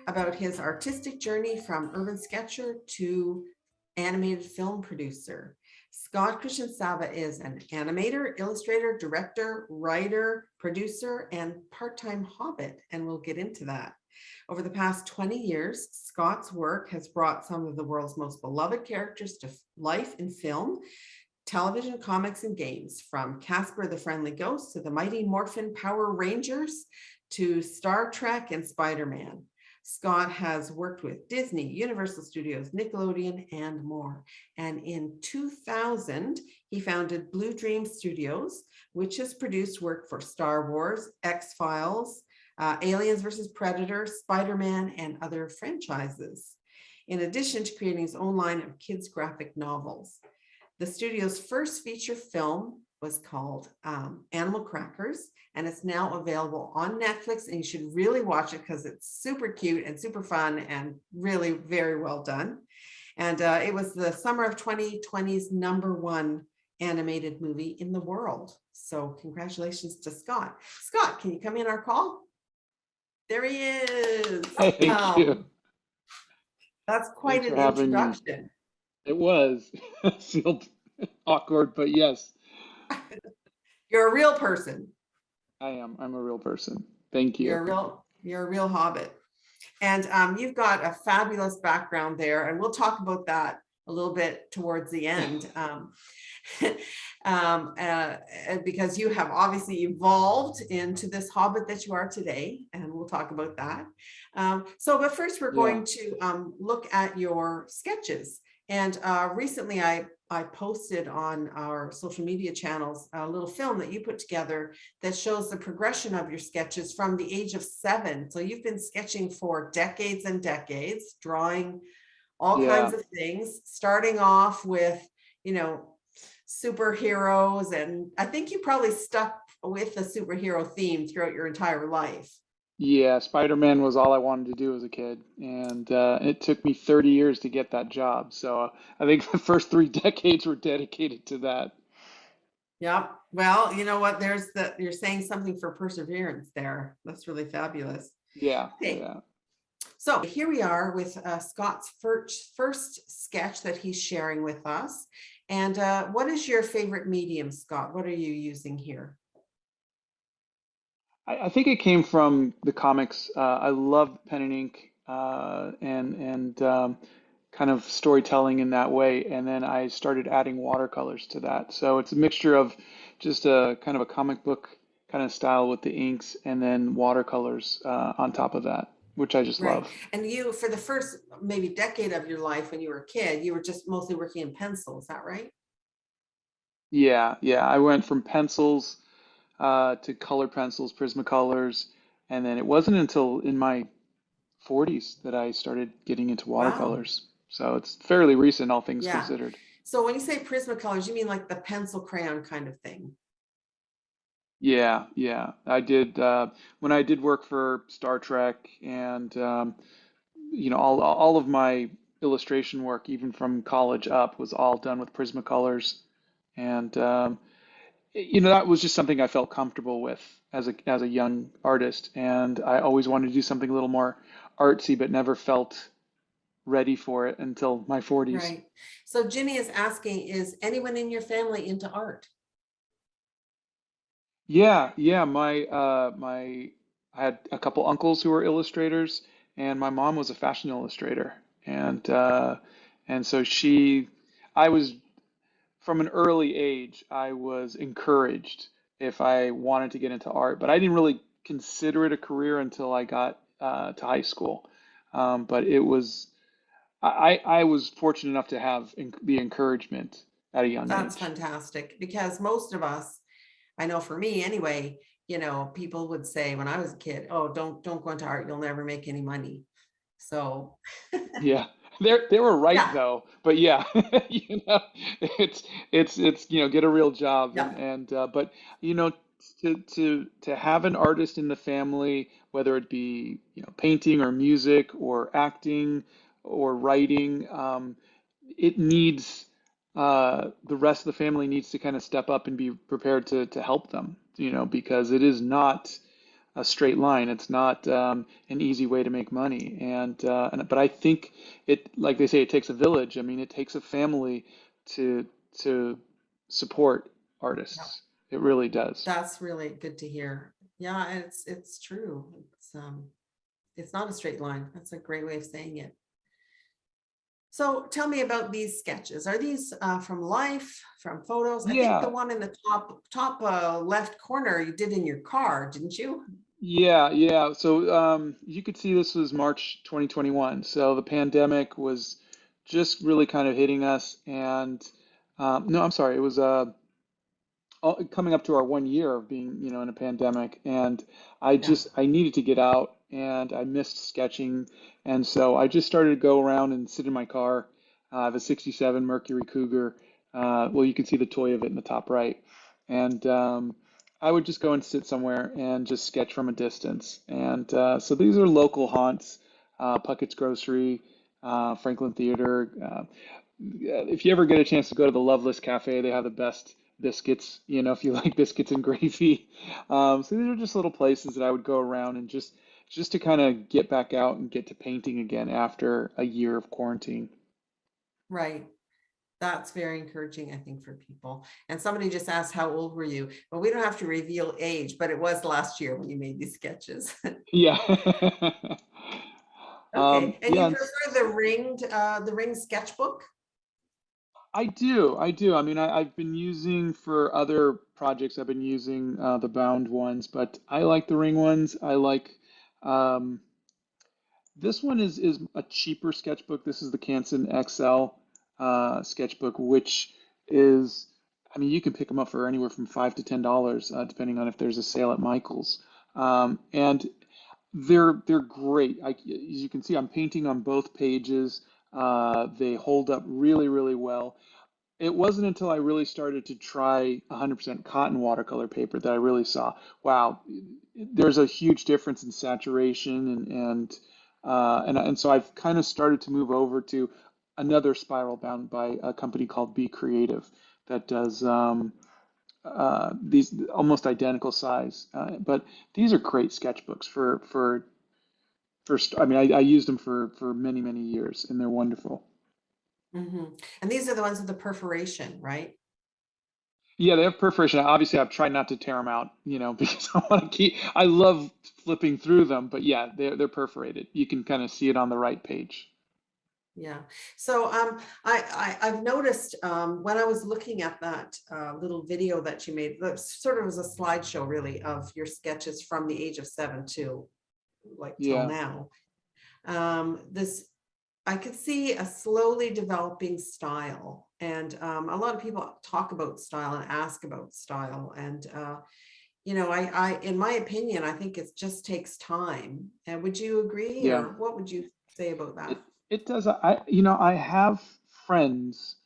about his artistic journey from urban sketcher to animated film producer. Scott Christian Sava is an animator, illustrator, director, writer, producer, and part-time hobbit, and we'll get into that. Over the past 20 years, Scott's work has brought some of the world's most beloved characters to life in film, television, comics, and games, from Casper the Friendly Ghost to the Mighty Morphin Power Rangers to Star Trek and Spider-Man. Scott has worked with Disney, Universal Studios, Nickelodeon, and more. And in 2000, he founded Blue Dream Studios, which has produced work for Star Wars, X-Files, Aliens versus Predator, Spider-Man, and other franchises, in addition to creating his own line of kids' graphic novels. The studio's first feature film was called Animal Crackers, and it's now available on Netflix, and you should really watch it because it's super cute and super fun and really very well done. And it was the summer of 2020's #1 animated movie in the world. So congratulations to Scott. Scott, can you come in our call? There he is. Thank you. That's quite Thanks an for having me. introduction. It was sealed awkward, but yes, You're a real person. I am. I'm a real person. Thank you. You're a real hobbit. And you've got a fabulous background there, and we'll talk about that a little bit towards the end. Because you have obviously evolved into this hobbit that you are today, and we'll talk about that. But first we're Yeah. going to look at your sketches. And recently I posted on our social media channels a little film that you put together that shows the progression of your sketches from the age of 7. So you've been sketching for decades and decades, drawing all kinds Yeah. of things, starting off with, superheroes. And I think you probably stuck with the superhero theme throughout your entire life. Yeah. Spider-Man was all I wanted to do as a kid, and it took me 30 years to get that job. So I think the first 3 decades were dedicated to that. Yeah. Well, you know what? You're saying something for perseverance there. That's really fabulous. Yeah. Okay. Yeah. So here we are with Scott's first sketch that he's sharing with us. And what is your favorite medium, Scott? What are you using here? I think it came from the comics. I love pen and ink and kind of storytelling in that way. And then I started adding watercolors to that. So it's a mixture of just a kind of a comic book kind of style with the inks and then watercolors on top of that, which I just Right. love. And you, for the first maybe decade of your life when you were a kid, you were just mostly working in pencil. Is that right? Yeah, yeah. I went from pencils to color pencils, Prismacolors, and then it wasn't until in my 40s that I started getting into Wow. watercolors. So it's fairly recent, all things Yeah. considered. So when you say Prismacolors, you mean like the pencil crayon kind of thing? Yeah, yeah. I did when I did work for Star Trek and all of my illustration work, even from college up, was all done with Prismacolors, and that was just something I felt comfortable with as a young artist, and I always wanted to do something a little more artsy, but never felt ready for it until my 40s. Right. So Ginny is asking, is anyone in your family into art? Yeah, yeah. I had a couple uncles who were illustrators, and my mom was a fashion illustrator, and so I was from an early age, I was encouraged if I wanted to get into art, but I didn't really consider it a career until I got to high school. But I was fortunate enough to have the encouragement at a young That's age. fantastic, because most of us, I know for me anyway, people would say when I was a kid, oh, don't go into art, you'll never make any money. So Yeah, they were right yeah, though. But yeah, you know, it's get a real job yeah, but you know to have an artist in the family, whether it be painting or music or acting or writing, it needs the rest of the family needs to kind of step up and be prepared to help them, because it is not. a straight line. It's not an easy way to make money. But I think like they say, it takes a village. I mean, it takes a family to to support Yeah, artists. It really does. that's really good to hear. Yeah, it's true. It's not a straight line. That's a great way of saying it. So tell me about these sketches. Are these from life, from photos? I think the Yeah, one in the top left corner you did in your car, didn't you? yeah. So you could see this was March 2021. So the pandemic was just really kind of hitting us, and no, I'm sorry, it was coming up to our 1 year of being, in a pandemic, and Yeah, I needed to get out, and I missed sketching, and so I just started to go around and sit in my car. I have a '67 Mercury Cougar. Well, you can see the toy of it in the top right, and I would just go and sit somewhere and just sketch from a distance. And so these are local haunts: Puckett's Grocery, Franklin Theater. If you ever get a chance to go to the Loveless Cafe, they have the best biscuits, if you like biscuits and gravy. So these are just little places that I would go around and just to kind of get back out and get to painting again after a year of quarantine. right. That's very encouraging, I think, for people. And somebody just asked, how old were you? Well, we don't have to reveal age, but it was last year when you made these sketches. Yeah. Okay. And Yeah, you and prefer the ringed sketchbook? I do. I do. I mean, I've been using for other projects, I've been using the bound ones, but I like the ring ones. Um, This one is a cheaper sketchbook. This is the Canson XL sketchbook, which is, I mean, you can pick them up for anywhere from $5 to $10, depending on if there's a sale at Michael's. And they're great. As you can see, I'm painting on both pages. They hold up really, really well. It wasn't until I really started to try 100% cotton watercolor paper that I really saw, wow, there's a huge difference in saturation and so I've kind of started to move over to another spiral bound by a company called Be Creative that does these almost identical size, but these are great sketchbooks I mean, I used them for many, many years, and they're wonderful. And these are the ones with the perforation, right? Yeah, they have perforation. Obviously, I've tried not to tear them out, because I want to keep. I love flipping through them, but yeah, they're perforated. You can kind of see it on the right page. Yeah. So I've noticed when I was looking at that little video that you made, that sort of was a slideshow really of your sketches from the age of 7 to like till Yeah, now. This I could see a slowly developing style, and a lot of people talk about style and ask about style, and in my opinion, I think it just takes time. And would you agree, yeah. or what would you say about that? It does. I have friends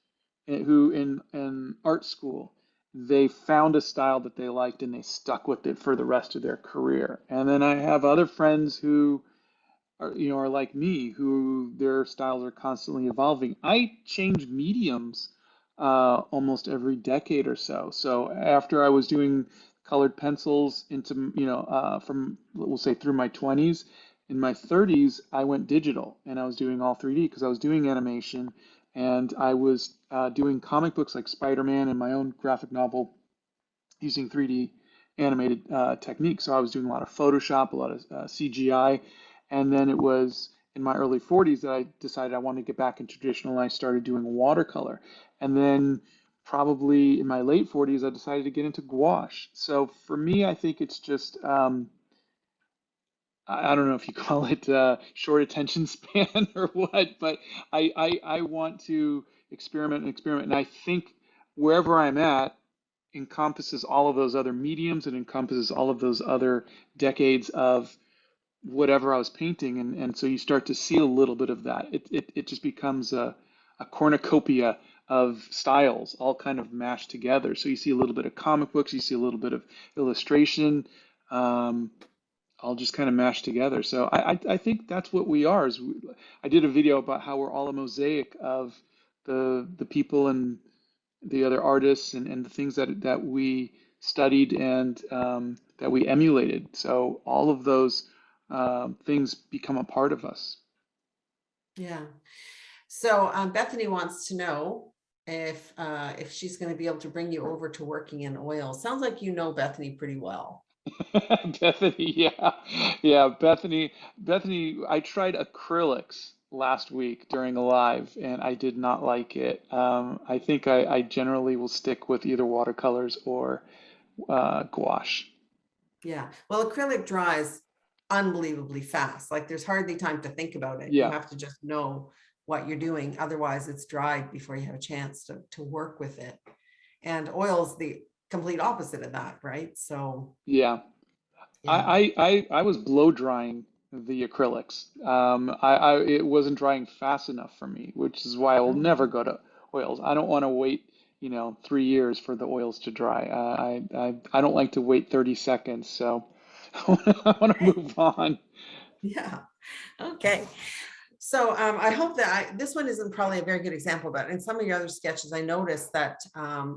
who in art school they found a style that they liked and they stuck with it for the rest of their career. And then I have other friends who are like me, who their styles are constantly evolving. I change mediums almost every decade or so. So after I was doing colored pencils into, from we'll say through my 20s, in my 30s, I went digital and I was doing all 3D because I was doing animation and I was doing comic books like Spider-Man and my own graphic novel using 3D animated techniques. So I was doing a lot of Photoshop, a lot of CGI, and then it was in my early 40s that I decided I wanted to get back in traditional, and I started doing watercolor. And then probably in my late 40s, I decided to get into gouache. So for me, I think it's just I don't know if you call it short attention span or what, but I want to experiment and experiment, and I think wherever I'm at encompasses all of those other mediums and encompasses all of those other decades of whatever I was painting. And so you start to see a little bit of that. It just becomes a cornucopia of styles all kind of mashed together. So you see a little bit of comic books, you see a little bit of illustration, um, all just kind of mashed together. So I think that's what we are. I did a video about how we're all a mosaic of the people and the other artists and the things that we studied and that we emulated. So all of those things become a part of us. Yeah. So Bethany wants to know if she's going to be able to bring you over to working in oil. Sounds like you know Bethany pretty well. Bethany, yeah, yeah, Bethany. I tried acrylics last week during a live, and I did not like it. I think I generally will stick with either watercolors or gouache. Yeah. Well, acrylic dries unbelievably fast. Like there's hardly time to think about it. You Yeah, have to just know what you're doing. Otherwise, it's dried before you have a chance to work with it. And oil's the complete opposite of that, right? So yeah. yeah. I was blow drying the acrylics. It wasn't drying fast enough for me, which is why I will never Okay. go to oils. I don't want to wait, 3 years for the oils to dry. I don't like to wait 30 seconds, so I want to Hey, move on. yeah. Okay. So I hope that this one isn't probably a very good example, but in some of your other sketches, I noticed that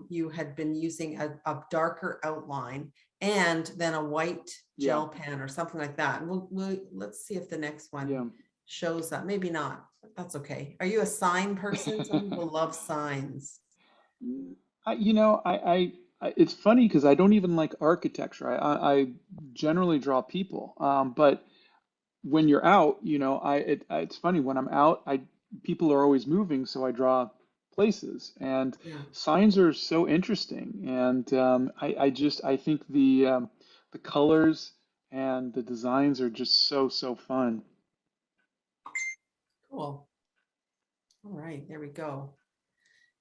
you had been using a darker outline and then a white Yeah, gel pen or something like that. And let's see if the next one yeah. shows that. Maybe not, but that's okay. Are you a sign person? Some people love signs. It's funny because I don't even like architecture. I generally draw people, but when you're out, it's funny when I'm out, I people are always moving, so I draw places, and Yeah. signs are so interesting, and I think the colors and the designs are just so fun. Cool. All right, there we go.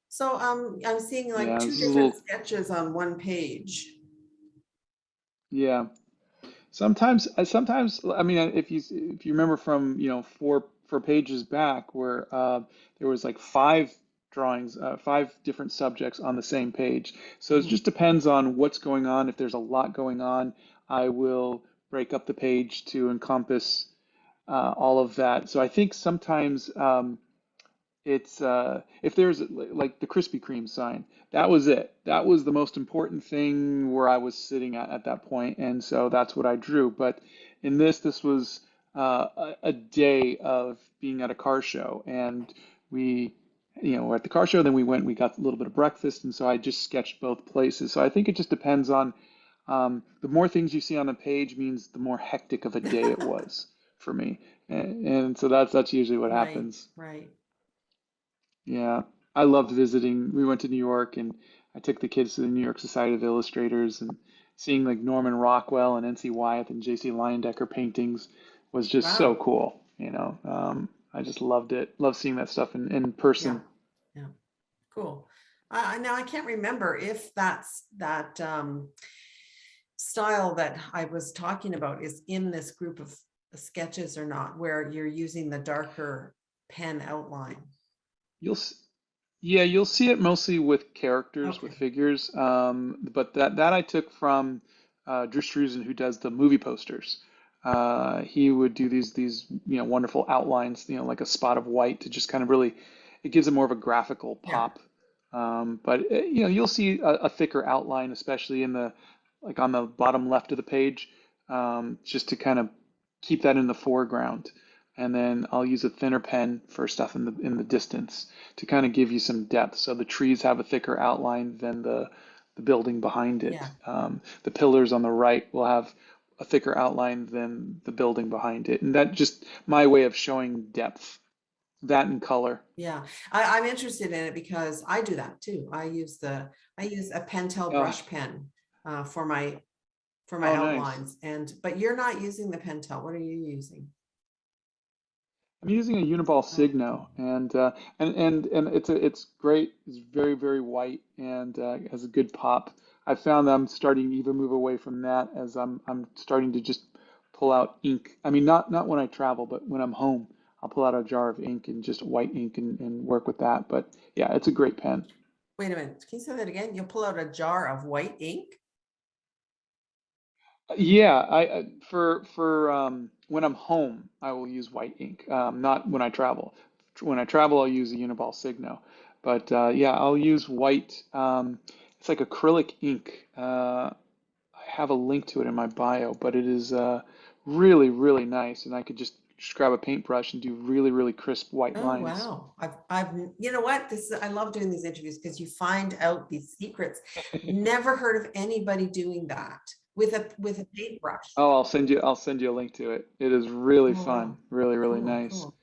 So I'm seeing like Yeah, two this is a different little, sketches on one page. yeah. Sometimes, I mean, if you remember from, four pages back where there was like five drawings, five different subjects on the same page. So it Mhm. just depends on what's going on. If there's a lot going on, I will break up the page to encompass all of that. So I think sometimes it's if there's like the Krispy Kreme sign, that was it. That was the most important thing where I was sitting at that point, and so that's what I drew. But in this was a day of being at a car show, and we, we're at the car show. Then we went, we got a little bit of breakfast, and so I just sketched both places. So I think it just depends on the more things you see on a page means the more hectic of a day it was for me, and so that's usually what Right, happens. right. Yeah, I loved visiting. We went to New York and I took the kids to the New York Society of Illustrators and seeing like Norman Rockwell and N.C. Wyeth and J.C. Leyendecker paintings was just so Wow. cool. I just loved it. Love seeing that stuff in Yeah, person. yeah, cool. Now I can't remember if that's that style that I was talking about is in this group of sketches or not, where you're using the darker pen outline. You'll s- Yeah, you'll see it mostly with characters, with Okay. figures. But that I took from Drew Struzan, who does the movie posters. He would do these wonderful outlines, like a spot of white to just kind of really, it gives it more of a graphical Yeah, pop. But you'll see a thicker outline, especially in the like on the bottom left of the page, just to kind of keep that in the foreground. And then I'll use a thinner pen for stuff in the distance to kind of give you some depth. So the trees have a thicker outline than the building behind it. yeah, The pillars on the right will have a thicker outline than the building behind it. And that just my way of showing depth, that in color. yeah. I'm interested in it because I do that too. I use a Pentel Oh, brush pen for my oh, nice. outlines. And but you're not using the Pentel. What are you using? I'm using a Uniball Oh, Signo, and it's great. It's very white and has a good pop. I found that I'm starting to even move away from that as I'm starting to just pull out ink. I mean, not when I travel, but when I'm home, I'll pull out a jar of ink and just white ink and work with that. But yeah, it's a great pen. wait a minute. Can you say that again? You'll pull out a jar of white ink? Yeah, for when I'm home, I will use white ink. Not when I travel. When I travel, I'll use a Uniball Signo. But yeah, I'll use white. It's like acrylic ink. I have a link to it in my bio, but it is really, really nice. And I could just grab a paintbrush and do really, really crisp white Oh, lines. wow. You know what? I love doing these interviews because you find out these secrets. Never heard of anybody doing that with a paintbrush. Oh, I'll send you a link to it. It is really Oh, fun, wow. really, really Cool, nice. cool.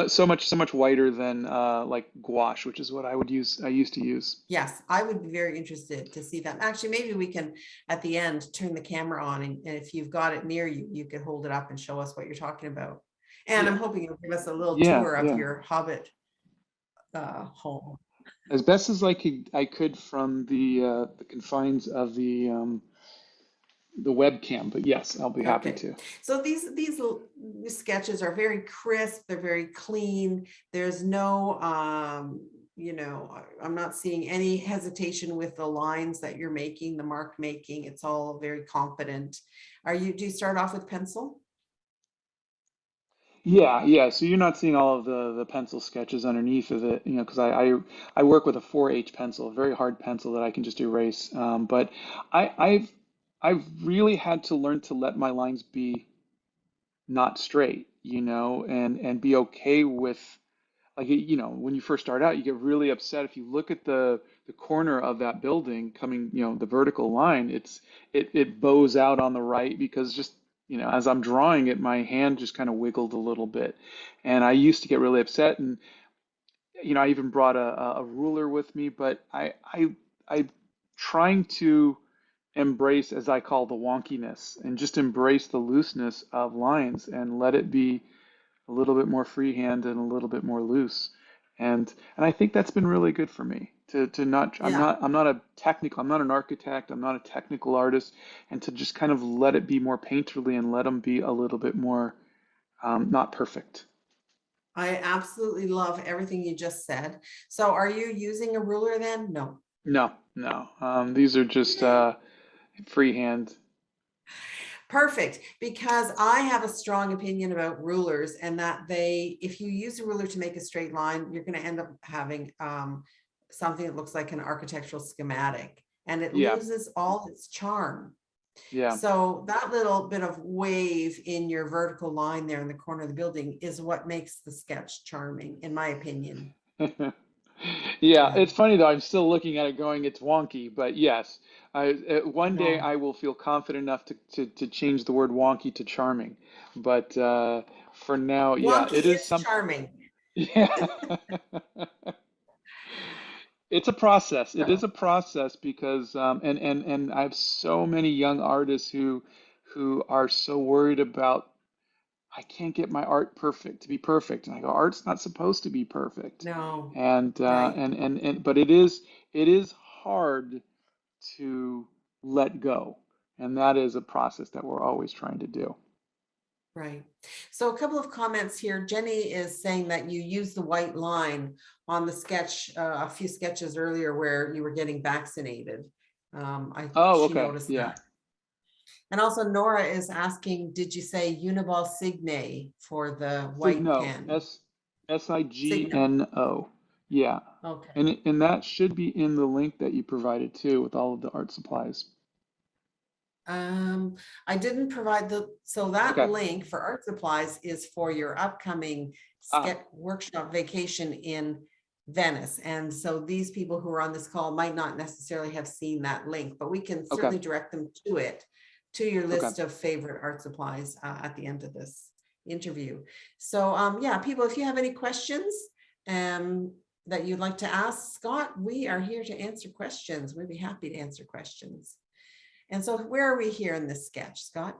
So much whiter than like gouache, which is what I used to use. Yes, I would be very interested to see that. Actually, maybe we can, at the end, turn the camera on, and if you've got it near you, you could hold it up and show us what you're talking about. And Yeah, I'm hoping you'll give us a little yeah, tour of yeah. your Hobbit home. As best as I could from the confines of the webcam, but yes, I'll be happy Okay, to. so sketches are very crisp, they're very clean. There's no, I'm not seeing any hesitation with the lines that you're making, the mark making. It's all very confident. Do you start off with pencil? Yeah, yeah. So you're not seeing all of the pencil sketches underneath of it, because I work with a 4H pencil, a very hard pencil that I can just erase. But I, I've I've really had to learn to let my lines be not straight, and be okay with, like, when you first start out, you get really upset if you look at the corner of that building coming, the vertical line. It bows out on the right because just, as I'm drawing it, my hand just kind of wiggled a little bit, and I used to get really upset. And I even brought a ruler with me, but I trying to embrace, as I call, the wonkiness, and just embrace the looseness of lines and let it be a little bit more freehand and a little bit more loose. And I think that's been really good for me to not Yeah, I'm not an architect, I'm not a technical artist, and to just kind of let it be more painterly and let them be a little bit more not perfect. I absolutely love everything you just said. So are you using a ruler then? No. No, no. These are just Yay. freehand. Perfect, because I have a strong opinion about rulers, and that if you use a ruler to make a straight line, you're going to end up having something that looks like an architectural schematic, and it Yeah, loses all its charm. yeah. So that little bit of wave in your vertical line there in the corner of the building is what makes the sketch charming, in my opinion. Yeah, Yeah, it's funny though. I'm still looking at it going, it's wonky, but yes, I one day know. I will feel confident enough to change the word wonky to charming. But for now, yeah, Wonky it is is some. charming. Yeah, it's a process. It is So, a process because and I have so many young artists who are so worried about, I can't get my art perfect to be perfect. And I go, art's not supposed to be perfect. no, right. And but it is hard to let go. And that is a process that we're always trying to do. Right. So a couple of comments here. Jenny is saying that you used the white line on the sketch, a few sketches earlier where you were getting vaccinated. Oh, She okay. noticed Yeah. that. And also Nora is asking, did you say Uniball Signe for the white Signo. pen? Signo. Signo. Yeah. Okay. And that should be in the link that you provided too, with all of the art supplies. I didn't provide so that Okay. link for art supplies is for your upcoming Ah, sketch workshop vacation in Venice. And so these people who are on this call might not necessarily have seen that link, but we can okay. certainly direct them to it, to your Okay. list of favorite art supplies at the end of this interview. So yeah, people, if you have any questions um, that you'd like to ask Scott, we are here to answer questions. We'd be happy to answer questions. And so where are we here in this sketch, Scott?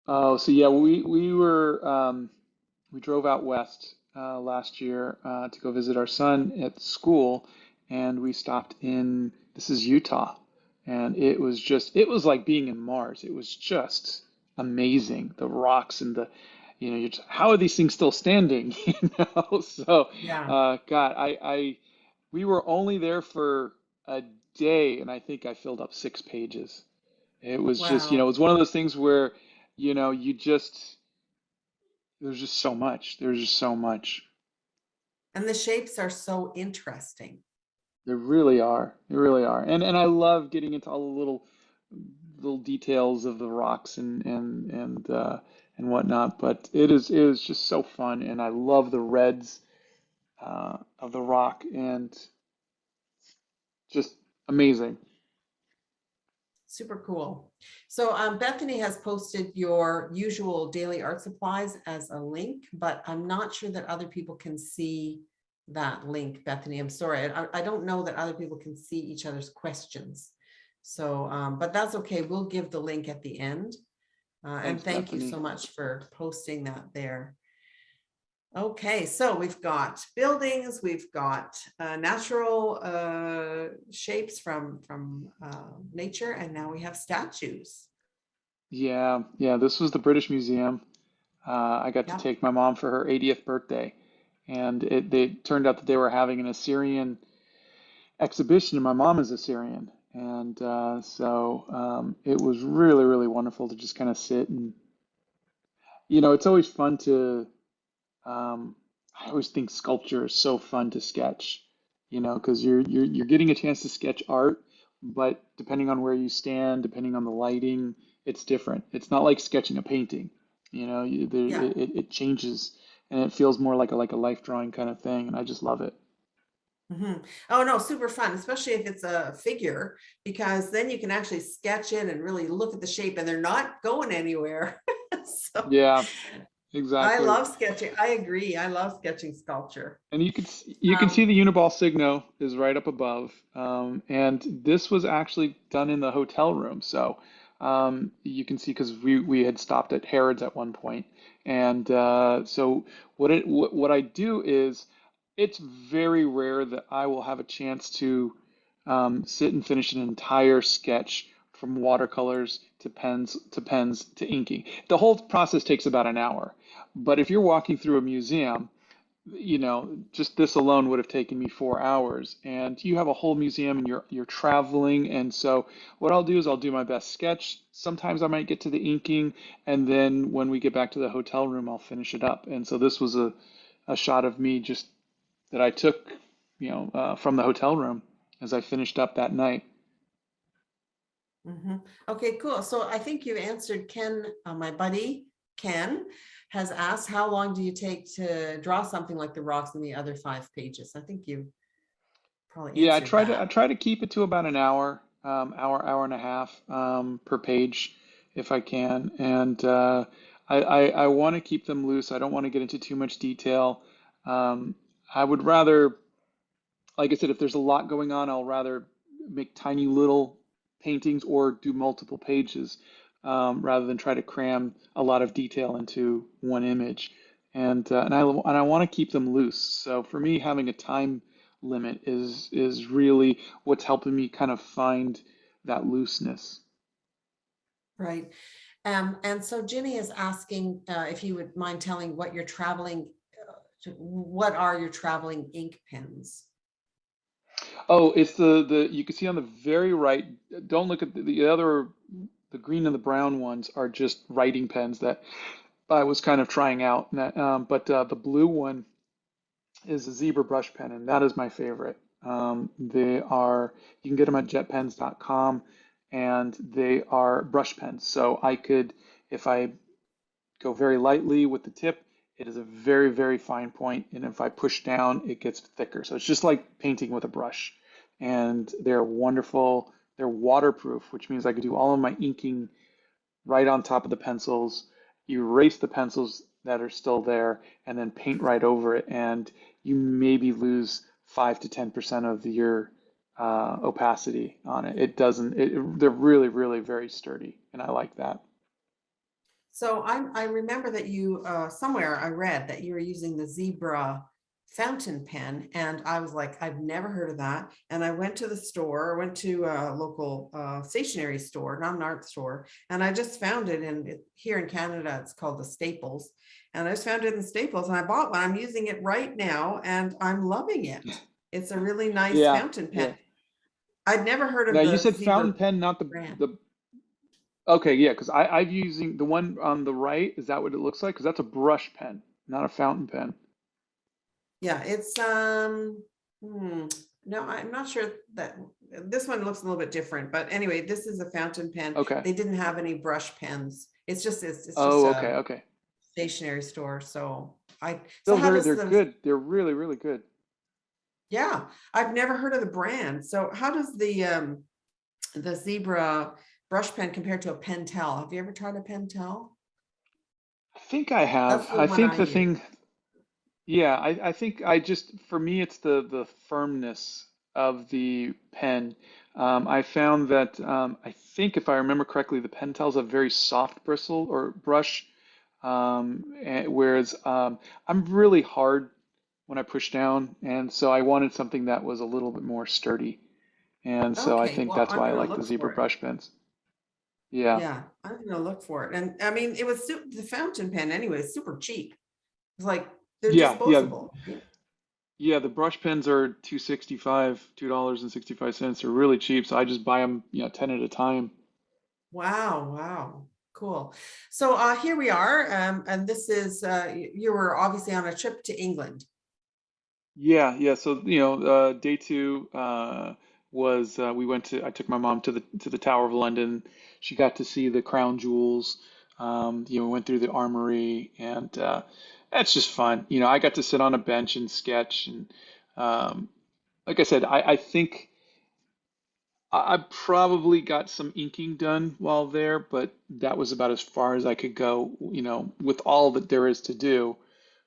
Oh, so yeah, we drove out west last year to go visit our son at school, and we stopped in, this is Utah, and it was like being in Mars. It was just amazing. The rocks and how are these things still standing? So, Yeah. God, we were only there for a day, and I think I filled up 6 pages. It was just, it Wow. was one of those things where, there's just so much. There's just so much. And the shapes are so interesting. There really are. There really are. And I love getting into all the little little details of the rocks and whatnot. But it is just so fun, and I love the reds of the rock, and just amazing. Super cool. So Bethany has posted your usual daily art supplies as a link, but I'm not sure that other people can see that link, Bethany. I'm sorry. I don't know that other people can see each other's questions. So, but that's okay. We'll give the link at the end. And Thanks, thank you so Bethany. much for posting that there. Okay, so we've got buildings, we've got natural shapes from nature, and now we have statues. Yeah, yeah. This was the British Museum. I got to Yeah, take my mom for her 80th birthday, and they turned out that they were having an Assyrian exhibition, and my mom is Assyrian, and it was really, really wonderful to just kind of sit and, it's always fun to. I always think sculpture is so fun to sketch, because you're getting a chance to sketch art, but depending on where you stand, depending on the lighting, it's different. It's not like sketching a painting, yeah. it changes, and it feels more like a life drawing kind of thing, and I just love it. Oh no, super fun, especially if it's a figure, because then you can actually sketch it and really look at the shape, and they're not going anywhere. So Yeah, I exactly. love sketching. I agree. I love sketching sculpture. And you can see Um, the Uniball Signo is right up above, and this was actually done in the hotel room. So you can see because we had stopped at Harrods at one point, and so what I do is it's very rare that I will have a chance to sit and finish an entire sketch from watercolors to pens to inking. The whole process takes about an hour, but if you're walking through a museum just this alone would have taken me 4 hours. And you have a whole museum and you're traveling. And so what I'll do is I'll do my best sketch. Sometimes I might get to the inking, and then when we get back to the hotel room, I'll finish it up. And so this was a shot of me just that I took, from the hotel room as I finished up that night. okay, cool. So I think you answered Ken, my buddy Ken has asked, how long do you take to draw something like the rocks in the other 5 pages? I think you probably Yeah, I answered try to I that. try to keep it to about an hour, hour and a half per page if I can, and I want to keep them loose. I don't want to get into too much detail. Um, I would rather, like I said, if there's a lot going on, I'll rather make tiny little paintings or do multiple pages rather than try to cram a lot of detail into one image. And I want to keep them loose. So for me, having a time limit is really what's helping me kind of find that looseness. Right. And so Ginny is asking if you would mind telling what you're traveling, what are your traveling ink pens? Oh, it's the you can see on the very right. Don't look at the other. The green and the brown ones are just writing pens that I was kind of trying out. But the blue one is a zebra brush pen, and that is my favorite. They are You can get them at jetpens.com, and they are brush pens. So I could, if I go very lightly with the tip, it is a very, very fine point, and if I push down, it gets thicker. So it's just like painting with a brush, and they're wonderful. They're waterproof, which means I could do all of my inking right on top of the pencils, erase the pencils that are still there, and then paint right over it. And you maybe lose 5 to 10% of your opacity on it. It doesn't, they're really, really very sturdy, and I like that. So I remember that you somewhere I read that you were using the zebra fountain pen, and I was like, I've never heard of that. And I went to the store, went to a local stationery store, not an art store, and I just found it. And here in Canada, it's called the Staples. And I just found it in Staples, and I bought one. I'm using it right now, and I'm loving it. It's a really nice Yeah, fountain pen. yeah. I'd never heard Now of you the said fountain zebra pen, not the brand. the. Okay, yeah, because I'm using the one on the right. Is that what it looks like? Because that's a brush pen, not a fountain pen. Yeah, it's No, I'm not sure that this one looks a little bit different, but anyway, this is a fountain pen. Okay. They didn't have any brush pens. It's just Oh, okay, a okay. stationery store. So so No, how does they're the, good. They're really, really good. yeah, I've never heard of the brand. So how does the zebra brush pen compare to a Pentel? Have you ever tried a Pentel? I think I have. That's the I one think I the use. thing, yeah, I think I just, for me, it's the firmness of the pen. I found that I think if I remember correctly, the Pentel's a very soft bristle or brush, whereas I'm really hard when I push down, and so I wanted something that was a little bit more sturdy, and so I Okay, think well, that's I'm why I gonna like the look zebra for it. brush pens. Yeah, Yeah, I'm gonna look for it. And I mean, it was the fountain pen anyway, it's super cheap. It's like they're yeah. disposable. Right? Yeah, the brush pens are 265, $2.65. They're really cheap, so I just buy them, 10 at a time. Wow, wow, cool. So here we are, and this is you were obviously on a trip to England. Yeah. So, day two was I took my mom to the Tower of London. She got to see the crown jewels. We went through the armory, and that's just fun. I got to sit on a bench and sketch, and um, like I said, I think. I probably got some inking done while there, but that was about as far as I could go, with all that there is to do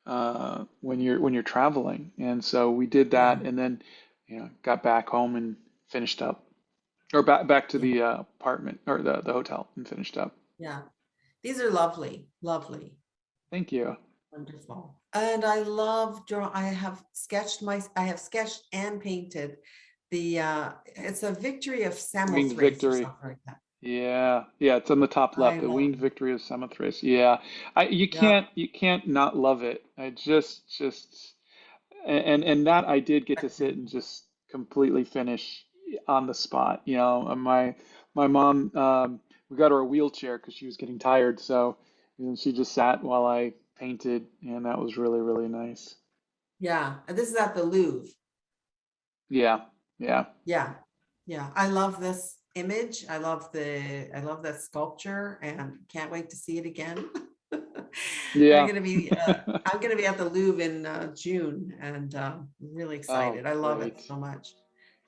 when you're traveling. And so we did Yeah, that, and then got back home and finished up, or back to yeah, the apartment or the hotel and finished up. yeah. These are lovely, lovely, Thank you. wonderful. And I love draw. I have sketched and painted the it's a victory of Winged Samothrace or Victory. something like that. Yeah, it's on the top I left, the love Winged it. Victory of Samothrace. Yeah, you Yeah. can't not love it. I just. And that I did get to sit and just completely finish on the spot. My mom, we got her a wheelchair because she was getting tired, so she just sat while I painted, and that was really, really nice. Yeah, and this is at the Louvre. Yeah, yeah, Yeah, yeah. I love this image. I love that sculpture and can't wait to see it again. I'm yeah. gonna be I'm gonna be at the Louvre in June and I'm really Oh, excited. I love it great. so much.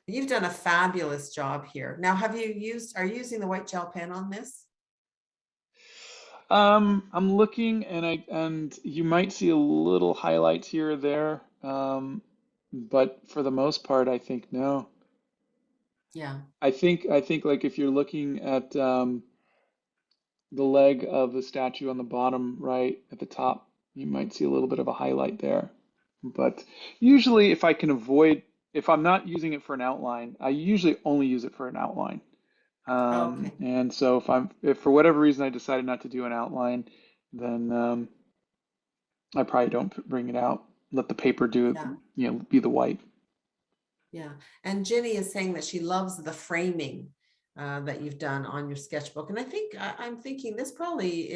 You've done a fabulous job here. Now, are you using the white gel pen on this? I'm looking, and you might see a little highlights here or there, but for the most part, I think no. Yeah. I think like if you're looking at the leg of the statue on the bottom right at the top, you might see a little bit of a highlight there. But usually if I'm not using it for an outline, I usually only use it for an outline. Okay. And so if for whatever reason I decided not to do an outline, then I probably don't bring it out. Let the paper Yeah. be the white. Yeah. And Jenny is saying that she loves the framing that you've done on your sketchbook. And I'm thinking this probably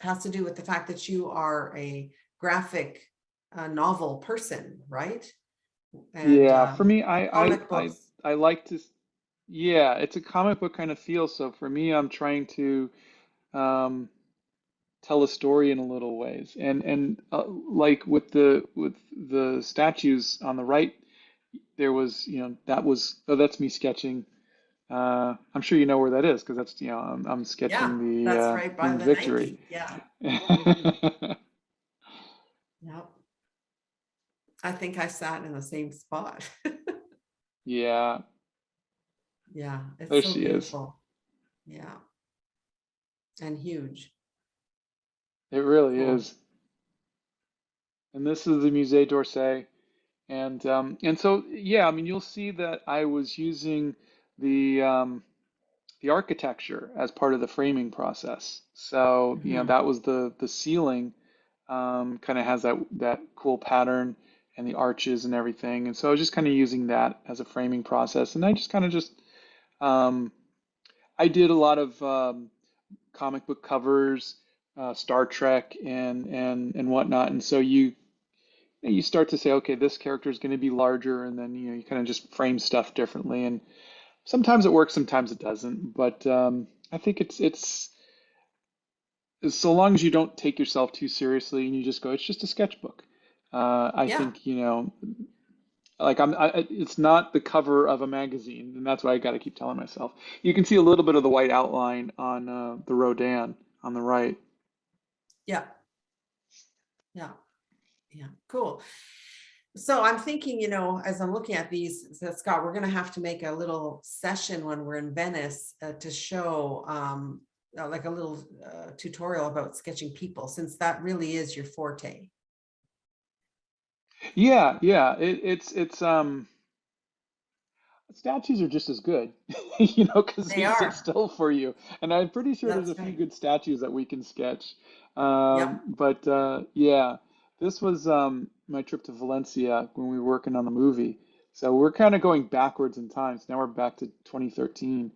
has to do with the fact that you are a graphic novel person, right? And Yeah, for me, comic books. I like to, yeah, it's a comic book kind of feel. So for me, I'm trying to um, tell a story in a little ways, and like with the statues on the right, there was, that's me sketching. I'm sure you know where that is because that's, I'm Yeah, sketching the that's right by Winged the Victory. Nike. Yeah. Mhm. Yep. I think I sat in the same spot. Yeah, Yeah, it's there so she is. beautiful. Yeah, and huge. It really Cool. is. And this is the Musée d'Orsay. And so, yeah, I mean, you'll see that I was using the the architecture as part of the framing process. So, Mhm. that was the ceiling, kind of has that cool pattern and the arches and everything. And so I was just kind of using that as a framing process. And I just kind of just um, I did a lot of comic book covers, Star Trek and whatnot. And so you start to say, okay, this character is going to be larger, and then you kind of just frame stuff differently. And sometimes it works, sometimes it doesn't. But I think it's so long as you don't take yourself too seriously and you just go, it's just a sketchbook. I Yeah, think, like it's not the cover of a magazine, and that's what I got to keep telling myself. You can see a little bit of the white outline on the Rodin on the right. yeah, yeah, yeah. Cool. So I'm thinking, as I'm looking at these, so Scott, we're going to have to make a little session when we're in Venice to show like a little tutorial about sketching people, since that really is your forte. Yeah, yeah. It's statues are just as good, because They they sit are. still for you. And I'm pretty sure there's a That's few right. good statues that we can sketch. Yep. But yeah, this was my trip to Valencia when we were working on the movie. So we're kind of going backwards in time. So now we're back to 2013.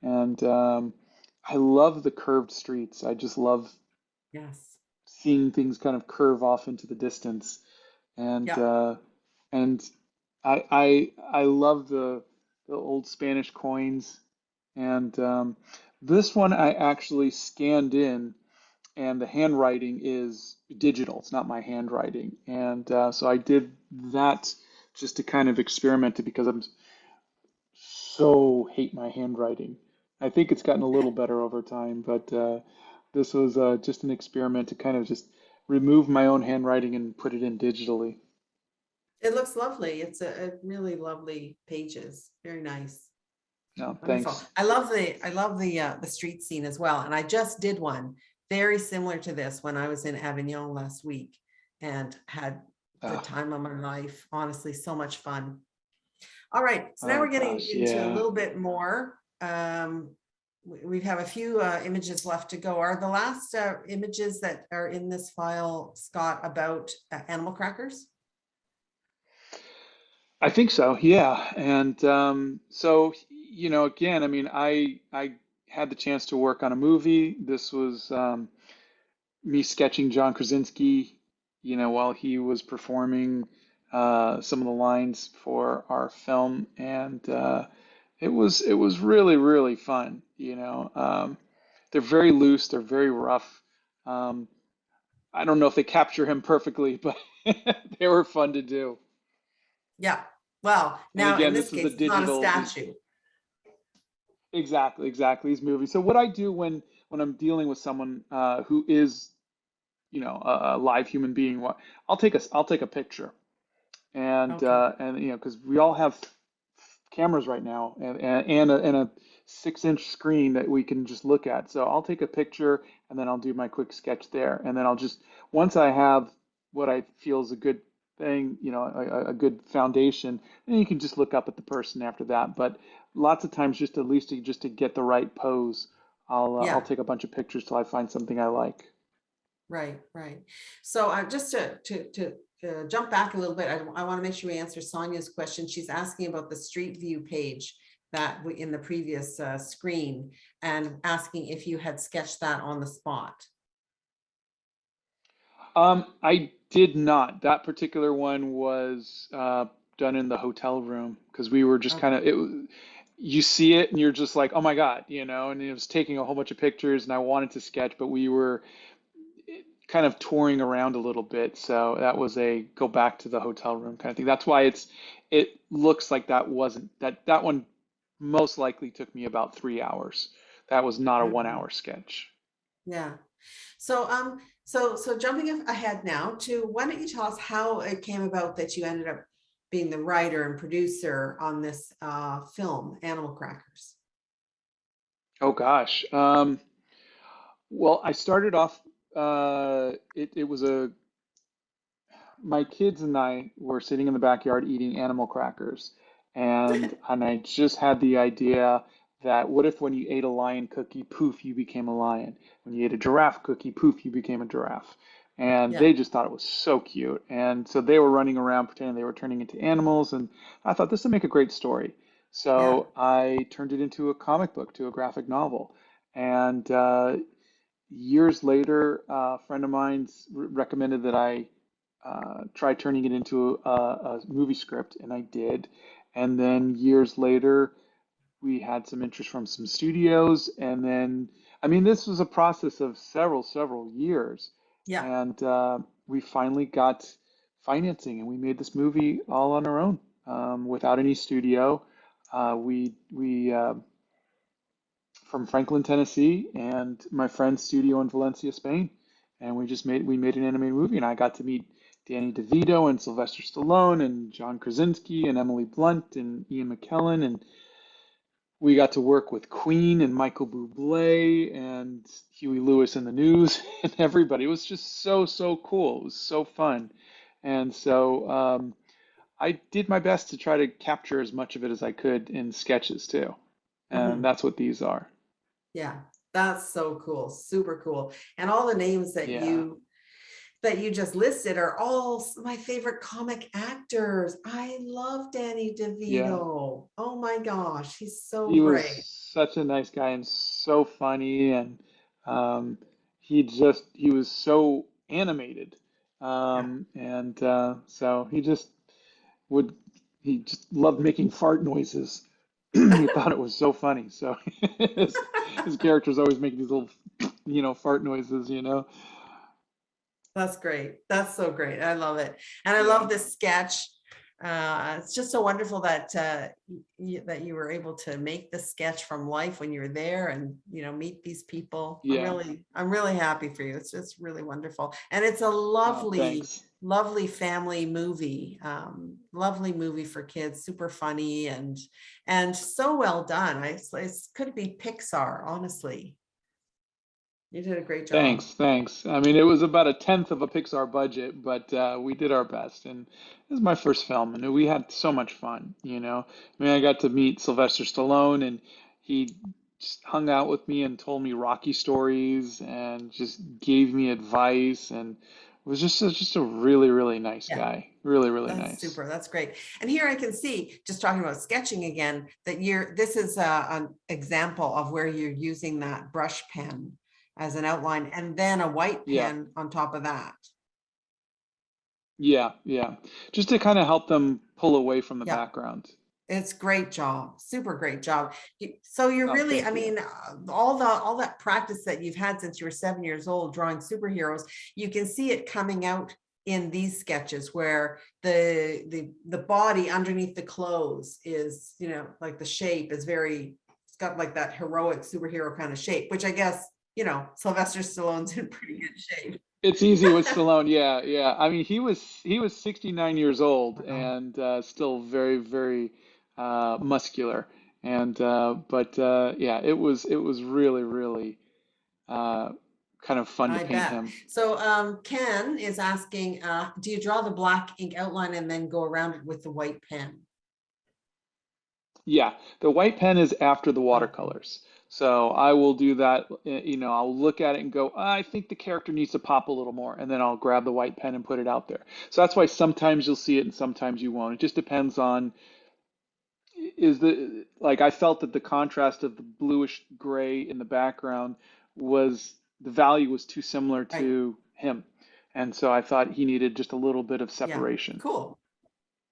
And I love the curved streets. I just love Yes. seeing things kind of curve off into the distance. And Yep. and I love the old Spanish coins, and this one I actually scanned in, and the handwriting is digital. It's not my handwriting, and so I did that just to kind of experiment it because I'm so hate my handwriting. I think it's gotten a little better over time, but this was just an experiment to kind of just remove my own handwriting and put it in digitally. It looks lovely. It's a really lovely pages. Very nice. No, Wonderful. thanks. I love the street scene as well. And I just did one very similar to this when I was in Avignon last week and had the Oh, time of my life. Honestly, so much fun. All right. So now oh we're getting gosh, into a yeah. little bit more. We have a few images left to go. Are the last images that are in this file, Scott, about animal crackers? I think so, yeah. And so, again, I mean, I had the chance to work on a movie. This was me sketching John Krasinski, while he was performing some of the lines for our film, and it was really really fun. They're very loose, they're very rough. Um, I don't know if they capture him perfectly, but they were fun to do. Yeah. Well, And now in again, this this is a case, it's not a digital. statue. Exactly, exactly. These movies. So what I do when I'm dealing with someone who is, a live human being, I'll take a picture, and Okay. because we all have cameras right now, and a 6-inch screen that we can just look at. So I'll take a picture, and then I'll do my quick sketch there, and then I'll just once I have what I feel is a good thing, a good foundation, then you can just look up at the person after that. But lots of times, just at least just to get the right pose, I'll Yeah. take a bunch of pictures till I find something I like. Right. Right. So just to jump back a little bit, I want to make sure we answer Sonia's question. She's asking about the Street View page that we in the previous screen and asking if you had sketched that on the spot. I did not. That particular one was done in the hotel room because we were just kind of Okay. you see it and you're just like, oh my God, and it was taking a whole bunch of pictures and I wanted to sketch, but we were kind of touring around a little bit, so that was a go back to the hotel room kind of thing. That's why it looks like that one most likely took me about 3 hours. That was not a one Okay. hour sketch. Yeah. So jumping ahead now to why don't you tell us how it came about that you ended up being the writer and producer on this film, Animal Crackers? Oh gosh. Well, I started off. It was my kids and I were sitting in the backyard eating animal crackers, and I just had the idea that what if when you ate a lion cookie, poof, you became a lion. When you ate a giraffe cookie, poof, you became a giraffe. And Yeah. they just thought it was so cute. And so they were running around pretending they were turning into animals, and I thought this would make a great story. Yeah. So I turned it into a comic book, to a graphic novel. And years later, a friend of mine recommended that I try turning it into a movie script, and I did. And then years later, we had some interest from some studios, and then, I mean, this was a process of several years, Yeah. and we finally got financing, and we made this movie all on our own, without any studio. We from Franklin, Tennessee, and my friend's studio in Valencia, Spain, and we made an animated movie, and I got to meet Danny DeVito and Sylvester Stallone and John Krasinski and Emily Blunt and Ian McKellen, and we got to work with Queen and Michael Bublé and Huey Lewis in the News and everybody. It was just so cool. It was so fun. And so I did my best to try to capture as much of it as I could in sketches too. And Mhm. that's what these are. Yeah, that's so cool, super cool. And all the names Yeah. that you just listed are all my favorite comic actors. I love Danny Yeah. DeVito. Oh my gosh, he's so He was great. such a nice guy and so funny, and um, he was so animated. Yeah. And so would he just loved making fart noises. He thought it was so funny. So his character's always making these little, fart noises. That's great. That's so great. I love it. And I Yeah. love this sketch. It's just so wonderful that that you were able to make the sketch from life when you were there and meet these people. Yeah. I'm really happy for you. It's just really wonderful. And it's a Oh, lovely, thanks. lovely family movie. Lovely movie for kids, super funny and so well done. It could be Pixar, honestly. You did a great job. Thanks. I mean, it was about a tenth of a Pixar budget, but we did our best. And it was my first film, and we had so much fun. I mean, I got to meet Sylvester Stallone, and he just hung out with me and told me Rocky stories and just gave me advice, and was just a really nice Yeah. guy. Really That's nice. super. That's great. And here I can see, just talking about sketching again, that this is an example of where you're using that brush pen as an outline and then a white Yeah, pen on top of that. yeah. Just to kind of help them pull away from the Yeah, background. it's great job. Super great job. So you're Oh, really, I thank you. mean, all that practice that you've had since you were 7 years old drawing superheroes, you can see it coming out in these sketches where the body underneath the clothes is, like the shape is it's got like that heroic superhero kind of shape, which I guess, Sylvester Stallone's in pretty good shape. It's easy with Stallone. Yeah. I mean, he was 69 years old Wow. and still very muscular. And but yeah, it was really uh, kind of fun to I paint bet. him. So Ken is asking, do you draw the black ink outline and then go around it with the white pen? Yeah, the white pen is after the Okay. watercolors. So I will do that. I'll look at it and go, I think the character needs to pop a little more, and then I'll grab the white pen and put it out there. So that's why sometimes you'll see it and sometimes you won't. It just depends on is the like I felt that the contrast of the bluish gray in the background was the value was too similar Right. to him. And so I thought he needed just a little bit of Yeah. separation. Cool.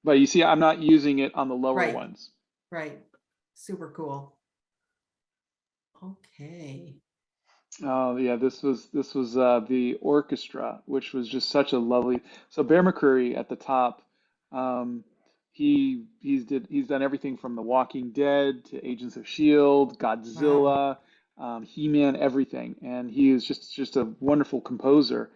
But you see, I'm not using it on the lower Right. ones. Right. Super cool. Okay. Oh yeah, this was the orchestra, which was just such a lovely. So Bear McCreary at the top, um, he's done everything from The Walking Dead to Agents of Shield, Wow. Godzilla, He-Man, everything, and he is just a wonderful composer.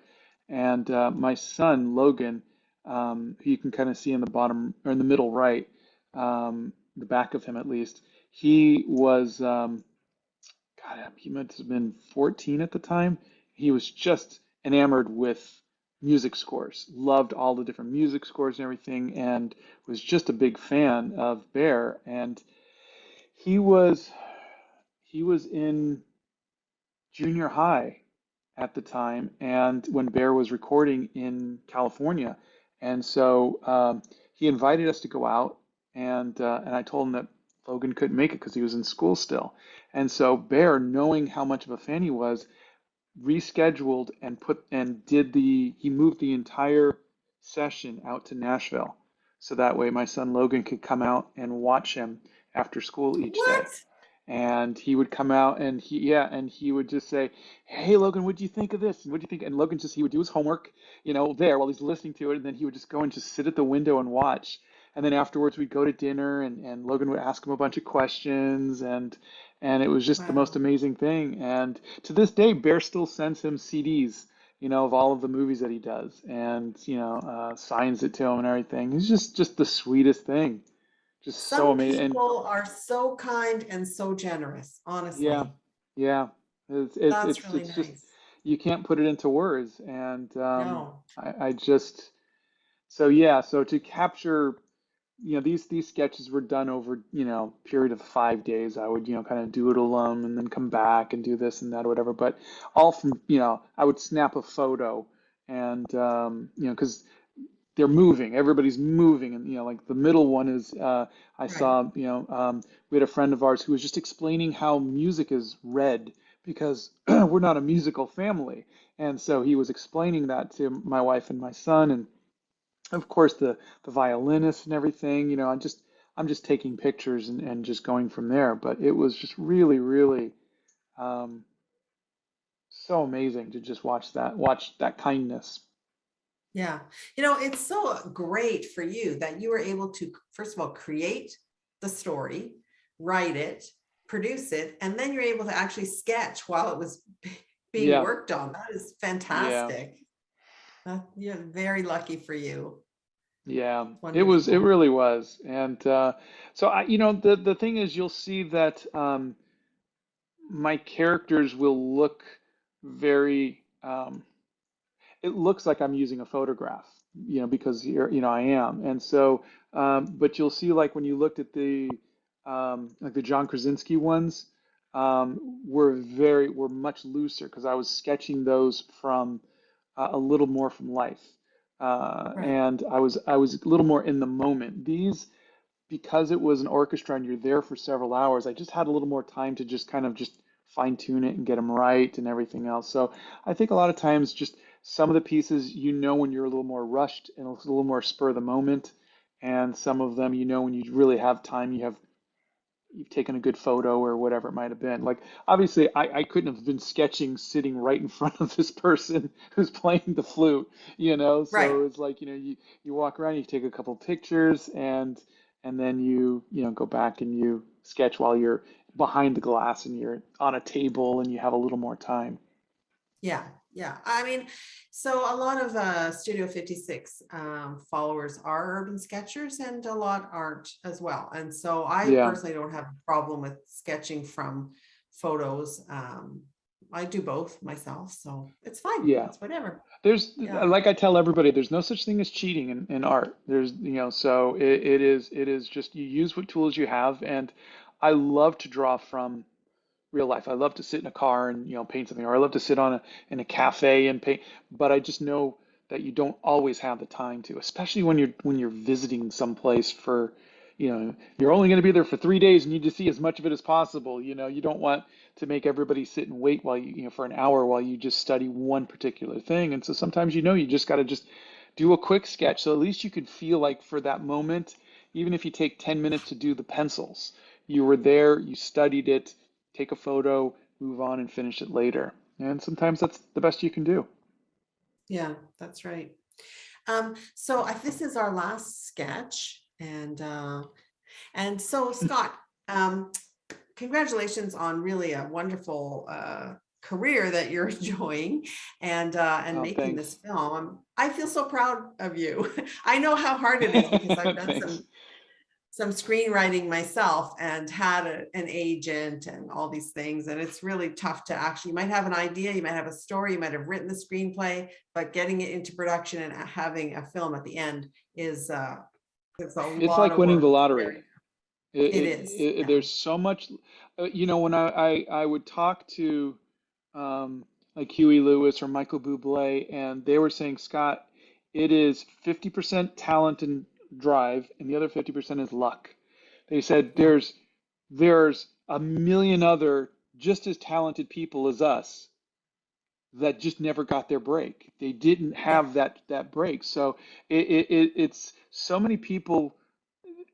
And my son Logan, who you can kind of see in the bottom or in the middle right, the back of him at least, he was. God, he must have been 14 at the time. He was just enamored with music scores, loved all the different music scores and everything, and was just a big fan of Bear. And he was he was in junior high at the time, and when Bear was recording in California, and so he invited us to go out, and I told him that Logan couldn't make it because he was in school still, and so Bear, knowing how much of a fan he was, rescheduled and put and did the he moved the entire session out to Nashville. So that way my son Logan could come out and watch him after school each day. What? And he would come out and he would just say, "Hey Logan, what do you think of this? What do you think?" And Logan just he would do his homework, there while he's listening to it, and then he would just go and just sit at the window and watch. And then afterwards we'd go to dinner and Logan would ask him a bunch of questions and it was just the most Wow. amazing thing. And to this day, Bear still sends him CDs, of all of the movies that he does and signs it to him and everything. He's just the sweetest thing. Just so Some amazing. And people are so kind and so generous, yeah, honestly. yeah. It's it's That's it's really it's just nice. you can't put it into words. And No. I just so yeah. So to capture, these sketches were done over, period of 5 days. I would, kind of doodle them and then come back and do this and that or whatever. But all from, I would snap a photo and because they're moving. Everybody's moving, and like the middle one is. I Right. saw, we had a friend of ours who was just explaining how music is read because we're not a musical family, and so he was explaining that to my wife and my son, and of course the violinist and everything. I'm just taking pictures and just going from there. But it was just really, really um, so amazing to just watch that kindness. Yeah. It's so great for you that you were able to, first of all, create the story, write it, produce it, and then you're able to actually sketch while it was being Yeah, worked on. That is yeah. fantastic. You're very lucky for you. Yeah, it Wonderful. really was. And so the thing is you'll see that my characters will look very it looks like I'm using a photograph, because I am. And so but you'll see like when you looked at the like the John Krasinski ones, were much looser because I was sketching those from a little more from life. Right. And I was a little more in the moment. These, because it was an orchestra and you're there for several hours, I just had a little more time to just kind of just fine tune it and get them right and everything else. So I think a lot of times just some of the pieces, when you're a little more rushed and a little more spur of the moment, and some of them, when you really have time, you've taken a good photo or whatever it might have been. Like obviously I couldn't have been sketching sitting right in front of this person who's playing the flute, Right. so it's like, you walk around, you take a couple pictures and then you go back and you sketch while you're behind the glass and you're on a table and you have a little more time. Yeah, yeah. I mean, so a lot of Studio 56 followers are urban sketchers and a lot aren't as well. And so I Yeah. personally don't have a problem with sketching from photos. I do both myself, so it's fine. Yeah. It's whatever. There's, Yeah. like I tell everybody, there's no such thing as cheating in art. So it is just you use what tools you have. And I love to draw from real life. I love to sit in a car and paint something, or I love to sit in a cafe and paint. But I just know that you don't always have the time to, especially when you're visiting someplace for, you're only going to be there for 3 days and you need to see as much of it as possible. You don't want to make everybody sit and wait while for an hour while you just study one particular thing. And so sometimes you just got to just do a quick sketch. So at least you could feel like for that moment, even if you take 10 minutes to do the pencils, you were there, you studied it, take a photo, move on and finish it later. And sometimes that's the best you can do. Yeah, that's right. So this is our last sketch, and so Scott, um, congratulations on really a wonderful career that you're enjoying and Oh, making this thanks. film. I feel so proud of you. I know how hard it is because I've done Thanks. some screenwriting myself and had an agent and all these things, and it's really tough to actually, you might have an idea, you might have a story, you might have written the screenplay, but getting it into production and having a film at the end is it's a It's lot like of winning the work. It's lottery. very, It, it it, is. it Yeah. there's so much, when I would talk to um, like Huey Lewis or Michael Bublé, and they were saying, Scott, it is 50% talent and drive, and the other 50% is luck. They said Yeah. there's a million other just as talented people as us, that just never got their break. They didn't Yeah. have that break. So it's so many people,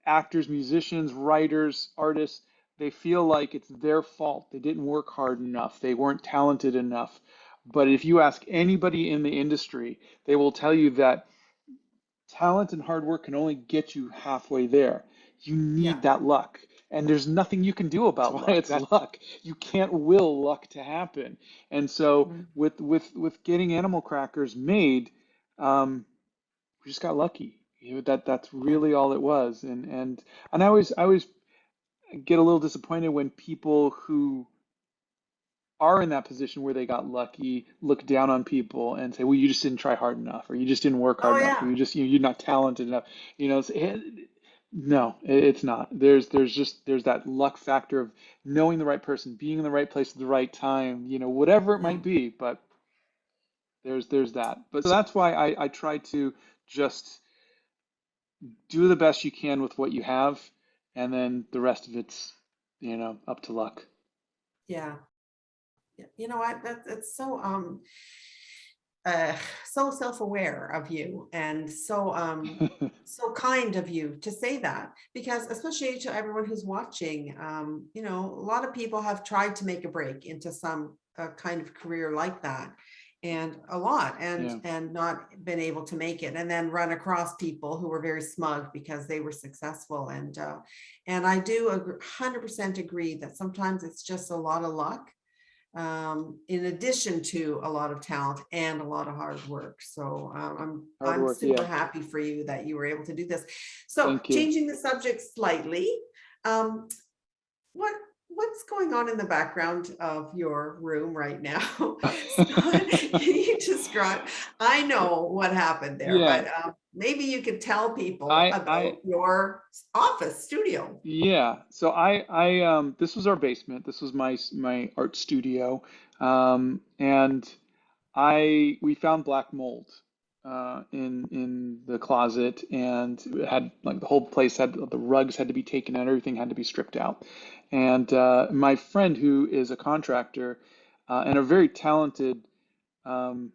actors, musicians, writers, artists, they feel like it's their fault. They didn't work hard enough. They weren't talented enough. But if you ask anybody in the industry, they will tell you that talent and hard work can only get you halfway there. You need Yeah. that luck. And there's nothing you can do about why it's luck. You can't will luck to happen. And so Mm. with getting animal crackers made, we just got lucky. That's Yeah. really all it was. And I always get a little disappointed when people who are in that position where they got lucky look down on people and say, well, you just didn't try hard enough, or you just didn't work hard Oh enough, or yeah. you're not talented enough. No, it's not. There's that luck factor of knowing the right person, being in the right place at the right time, whatever it Yeah. might be. But there's that. But so that's why I try to just do the best you can with what you have, and then the rest of it's, up to luck. Yeah. Yeah. You know what? That's uh, so self-aware of you and so kind of you to say that, because especially to everyone who's watching, a lot of people have tried to make a break into some kind of career like that, and a lot, and Yeah, not been able to make it, and then run across people who were very smug because they were successful, and I do 100% agree that sometimes it's just a lot of luck, in addition to a lot of talent and a lot of hard work. So hard I'm work. super Yeah, happy for you that you were able to do this. So thank you. changing the subject slightly, um, what what's going on in the background of your room right now? Scott, can you describe? I know what happened there, Yeah, but maybe you could tell people I about your office studio. yeah. So this was our basement. This was my art studio, and we found black mold in the closet, and it had like the whole place had the rugs had to be taken out, everything had to be stripped out. And my friend, who is a contractor and a very talented, um,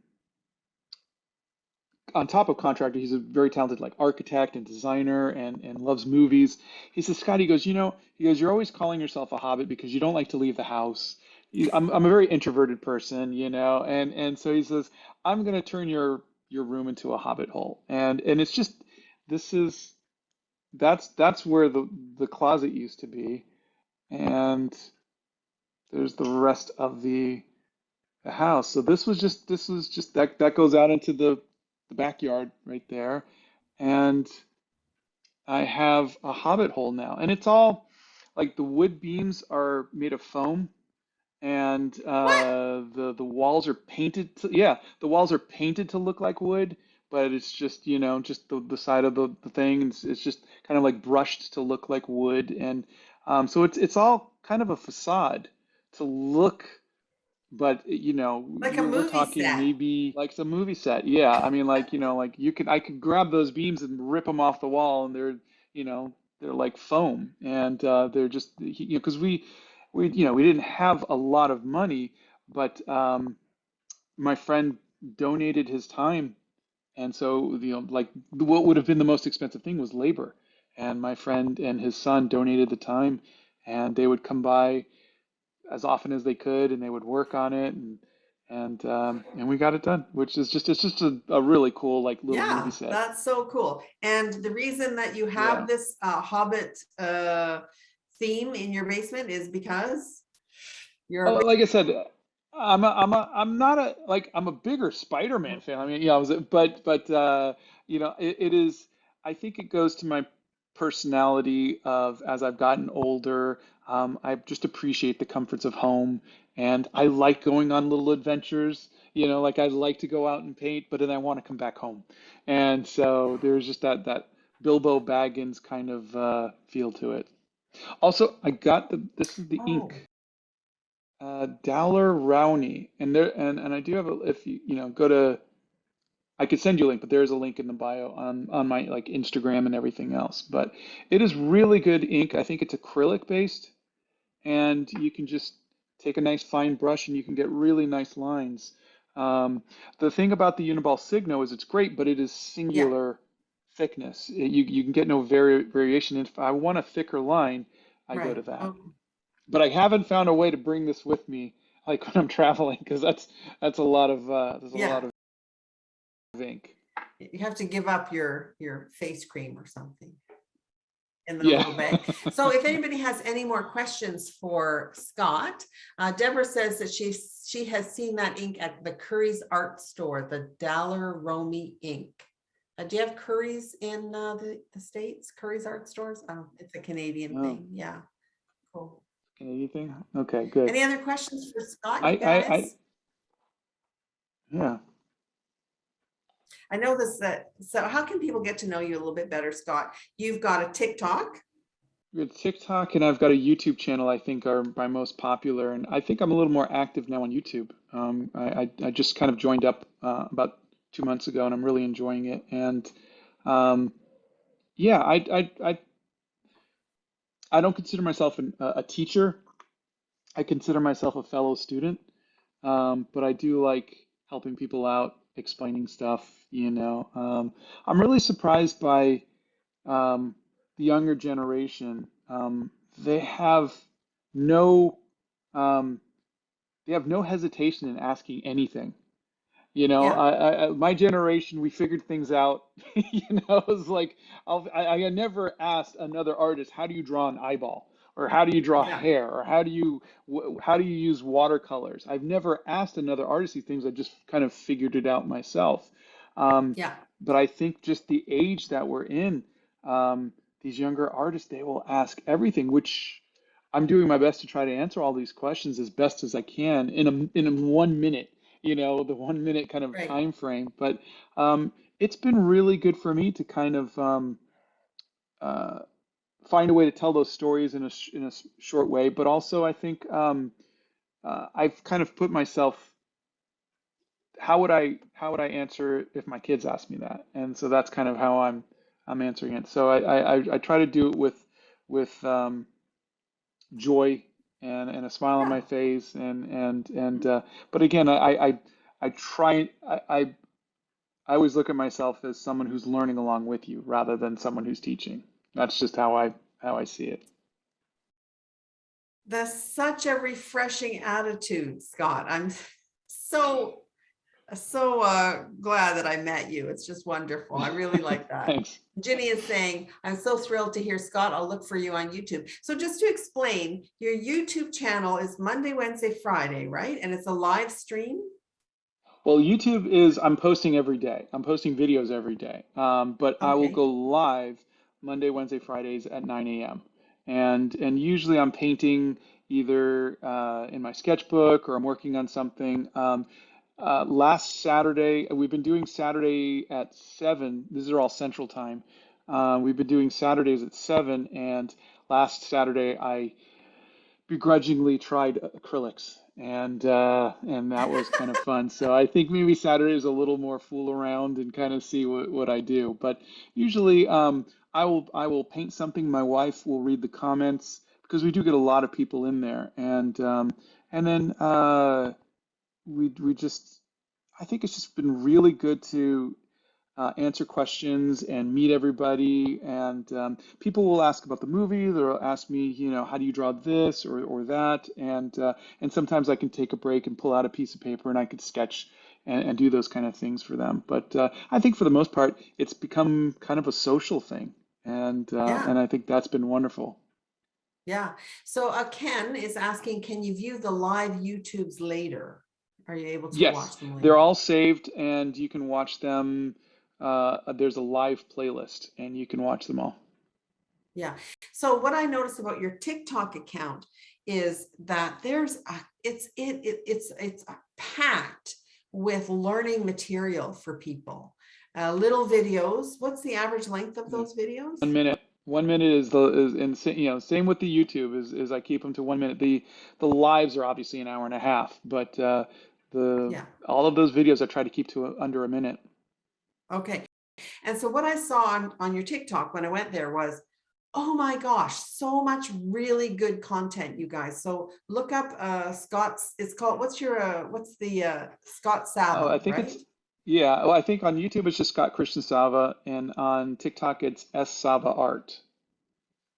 on top of contractor, he's a very talented like architect and designer, and loves movies. He says, Scott, he goes, you're always calling yourself a hobbit because you don't like to leave the house. I'm a very introverted person, and so he says, I'm gonna turn your room into a hobbit hole, and it's just this is that's where the closet used to be, and there's the rest of the house. So this was just that goes out into the backyard right there. And I have a hobbit hole now. And it's all like the wood beams are made of foam, and What? the walls are painted to, yeah, the walls are painted to look like wood, but it's just, just the side of the thing. It's just kind of like brushed to look like wood. And so it's all kind of a facade to look, but Like a we're movie talking set. maybe like some movie set. Yeah, I mean, like like I could grab those beams and rip them off the wall, and you know they're like foam, and they're just because we didn't have a lot of money, but my friend donated his time, and so like what would have been the most expensive thing was labor, and my friend and his son donated the time, and they would come by as often as they could, and they would work on it, and we got it done, which is just it's just a really cool like little movie Yeah, set. that's so cool. And the reason that you have Yeah. this Hobbit theme in your basement is because you're a big, Like I said, I'm not a like I'm a bigger Spider-Man fan. I mean, yeah, I was, but it is. I think it goes to my personality of as I've gotten older, I just appreciate the comforts of home, and I like going on little adventures. Like I like to go out and paint, but then I want to come back home, and so there's just that Bilbo Baggins kind of feel to it. Also, I got this is the ink. oh, Dowler Rowney, and I do have a if you go to I could send you a link, but there is a link in the bio on my like Instagram and everything else. But it is really good ink. I think it's acrylic based, and you can just take a nice fine brush and you can get really nice lines. The thing about the Uniball Signo is it's great, but it is Yeah, singular thickness. You can get no variation. If I want a thicker line, I go right. to that. Okay. But I haven't found a way to bring this with me, like when I'm traveling, because that's a lot of there's a lot Yeah, of ink. you have to give up your face cream or something in the Yeah. little bag. So if anybody has any more questions for Scott, Deborah says that she has seen that ink at the Curry's art store, the Daller Romy ink. Do you have Curry's in the States? Curry's art stores? Oh, it's a Canadian Oh, thing. Yeah, cool. anything? Okay, good. Any other questions for Scott, you I guys? yeah. I know this, so how can people get to know you a little bit better, Scott? You've got a TikTok. With TikTok and I've got a YouTube channel I think are my most popular, and I think I'm a little more active now on YouTube. I just kind of joined up about 2 months ago, and I'm really enjoying it. And um, yeah, I don't consider myself a teacher. I consider myself a fellow student, but I do like helping people out, explaining stuff. I'm really surprised by um, the younger generation. They have no um, they have no hesitation in asking anything. Yeah, My generation, we figured things out. It's like I never asked another artist, how do you draw an eyeball, or how do you draw yeah, hair, or how do you use watercolors? I've never asked another artist these things. I just kind of figured it out myself. Um, yeah, but I think just the age that we're in, these younger artists, they will ask everything, which I'm doing my best to try to answer all these questions as best as I can in 1 minute, the 1 minute kind of right. time frame. But it's been really good for me to kind of uh, find a way to tell those stories in a short way. But also, I think I've kind of put myself, how would I answer if my kids asked me that? And so that's kind of how I'm answering it. So I try to do it with joy and a smile on Yeah, my face, and but again, I try I always look at myself as someone who's learning along with you rather than someone who's teaching. That's just how I see it. that's such a refreshing attitude, Scott. I'm so glad that I met you. It's just wonderful. I really like that. Thanks. Ginny is saying, I'm so thrilled to hear Scott. I'll look for you on YouTube. So just to explain, your YouTube channel is Monday, Wednesday, Friday, right? And it's a live stream? Well, YouTube is I'm posting every day. I'm posting videos every day. But I will Okay. go live Monday, Wednesday, Fridays at 9 a.m. And usually I'm painting either in my sketchbook or I'm working on something. Last Saturday, we've been doing Saturday at 7. These are all Central Time. We've been doing Saturdays at 7, and last Saturday I begrudgingly tried acrylics, and that was kind of fun. So I think maybe Saturday is a little more fool around and kind of see what I do. But usually, I will paint something. My wife will read the comments because we do get a lot of people in there, and then we just I think it's just been really good to answer questions and meet everybody. And people will ask about the movie. They'll ask me, how do you draw this or that? And sometimes I can take a break and pull out a piece of paper and I could sketch and do those kind of things for them. But I think for the most part, it's become kind of a social thing, and Yeah, I think that's been wonderful. yeah. So Ken is asking, can you view the live YouTubes later? Are you able to Yes, watch them they're later? all saved and you can watch them. There's a live playlist and you can watch them all. Yeah. So what I notice about your TikTok account is that it's packed with learning material for people. Little videos. What's the average length of Yeah. those videos? 1 minute. 1 minute is and same with the YouTube is I keep them to 1 minute. The lives are obviously an hour and a half, but the Yeah. all of those videos I try to keep to under a minute. Okay. And so what I saw on your TikTok when I went there was Oh my gosh, so much really good content, you guys. So look up Scott's, it's called, what's the Scott Oh, I Sava, think right? it's yeah. Well, I think on YouTube it's just Scott Christian Sava, and on TikTok it's S Sava Art.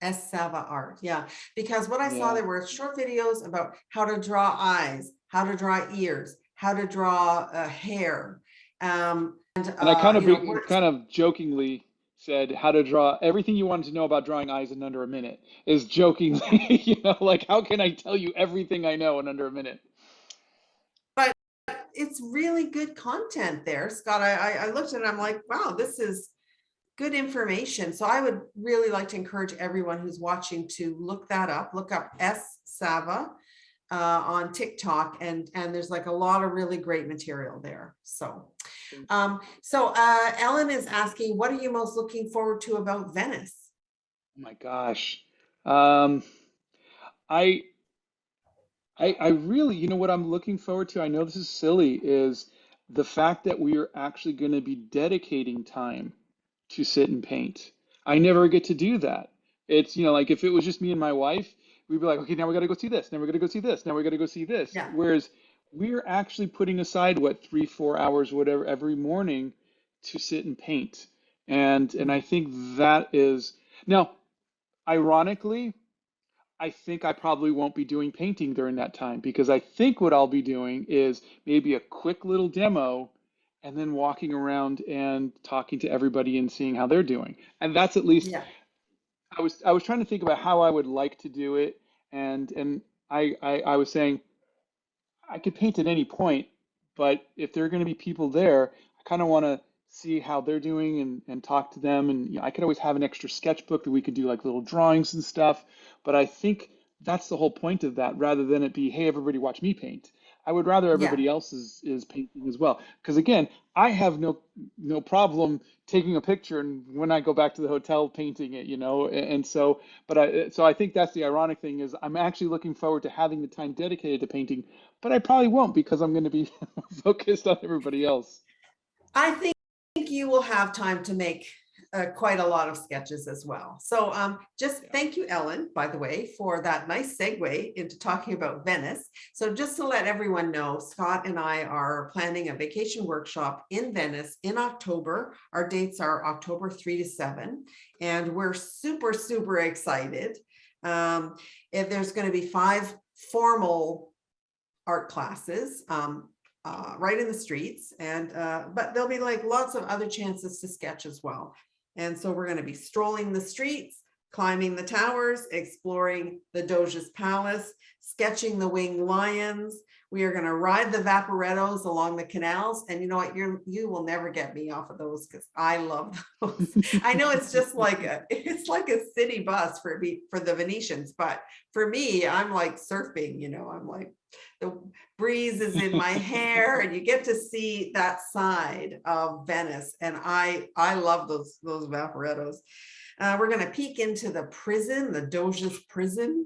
S Sava art. Yeah. Because what I saw Yeah, there were short videos about how to draw eyes, how to draw ears, how to draw hair. And and I kind of we're kind of jokingly said how to draw everything you wanted to know about drawing eyes in under a minute is jokingly, like how can I tell you everything I know in under a minute? but it's really good content there, Scott. I looked at it, I'm like, wow, this is good information. So I would really like to encourage everyone who's watching to look that up. Look up S Sava on TikTok, and there's like a lot of really great material there. So, Thank you. Ellen is asking, what are you most looking forward to about Venice? Oh my gosh. Um, I I really, what I'm looking forward to, I know this is silly, is the fact that we are actually going to be dedicating time to sit and paint. I never get to do that. It's, like if it was just me and my wife, we'd be like, okay, now we got to go see this. Now we got to go see this. Now we got to go see this. Yeah, Whereas we're actually putting aside what 3, 4 hours, whatever, every morning to sit and paint. And I think that is now, ironically, I think I probably won't be doing painting during that time because I think what I'll be doing is maybe a quick little demo and then walking around and talking to everybody and seeing how they're doing. And that's at least yeah, I was trying to think about how I would like to do it, and I was saying I could paint at any point, but if there are going to be people there, I kind of want to see how they're doing and talk to them. And I could always have an extra sketchbook that we could do like little drawings and stuff. But I think that's the whole point of that, rather than it be, hey, everybody watch me paint. I would rather yeah, everybody else is painting as well. Because again, I have no problem taking a picture and when I go back to the hotel painting it, and so I think that's the ironic thing is I'm actually looking forward to having the time dedicated to painting, but I probably won't because I'm going to be focused on everybody else. I think you will have time to make quite a lot of sketches as well. So just Yeah. thank you, Ellen, by the way, for that nice segue into talking about Venice. So just to let everyone know, Scott and I are planning a vacation workshop in Venice in October. Our dates are October 3 to 7, and we're super, super excited. There's going to be 5 formal art classes, right in the streets, and but there'll be like lots of other chances to sketch as well. And so we're going to be strolling the streets, climbing the towers, exploring the Doge's palace, sketching the winged lions. We are going to ride the vaporettos along the canals, and you know what, you will never get me off of those because I love those. I know it's just like it's like a city bus for the Venetians, but for me, I'm like surfing. I'm like the breeze is in my hair, and you get to see that side of Venice. And I love those vaporettos. We're going to peek into the prison, the Doge's prison,